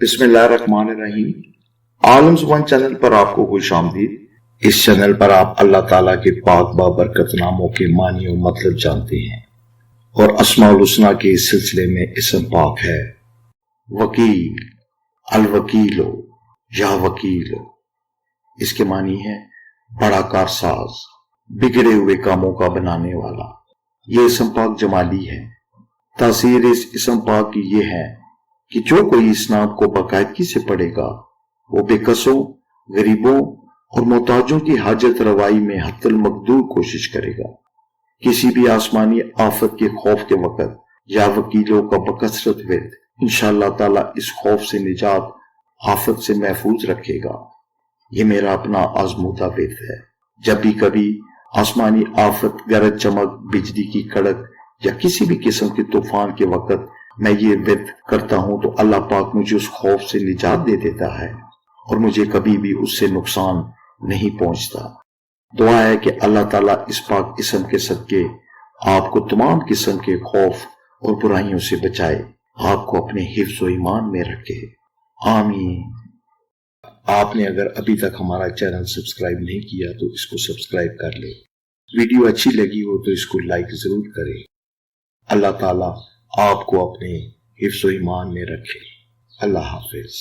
بسم اللہ الرحمن الرحیم۔ عالم زبان چینل پر آپ کو خوش آمدید۔ اس چینل پر آپ اللہ تعالیٰ کے پاک بابرکت ناموں کے معنی و مطلب جانتے ہیں، اور اسماء الحسنی کے اس سلسلے میں اسم پاک ہے وکیل، الوکیلو یا وکیلو۔ اس کے معنی ہے بڑا کارساز، بگڑے ہوئے کاموں کا بنانے والا۔ یہ اسم پاک جمالی ہے۔ تاثیر اس اسم پاک کی یہ ہے کہ جو کوئی اس نام کو باقاعدگی سے پڑھے گا وہ بے کسوں، غریبوں اور محتاجوں کی حاجت روائی میں حتی المقدور کوشش کرے گا۔ کسی بھی آسمانی آفت کے خوف کے وقت یا وکیلوں کا بکثرت ورد انشاءاللہ تعالیٰ اس خوف سے نجات، آفت سے محفوظ رکھے گا۔ یہ میرا اپنا آزمودہ ورد ہے۔ جب بھی کبھی آسمانی آفت، گرج چمک، بجلی کی کڑک یا کسی بھی قسم کے طوفان کے وقت میں یہ ورد کرتا ہوں تو اللہ پاک مجھے اس خوف سے نجات دے دیتا ہے اور مجھے کبھی بھی اس سے نقصان نہیں پہنچتا۔ دعا ہے کہ اللہ تعالیٰ اس پاک اسم کے صدقے آپ کو تمام قسم کے خوف اور برائیوں سے بچائے، آپ کو اپنے حفظ و ایمان میں رکھے، آمین۔ آپ نے اگر ابھی تک ہمارا چینل سبسکرائب نہیں کیا تو اس کو سبسکرائب کر لیں۔ ویڈیو اچھی لگی ہو تو اس کو لائک ضرور کریں۔ اللہ تعالیٰ آپ کو اپنے حفظ و ایمان میں رکھے۔ اللہ حافظ۔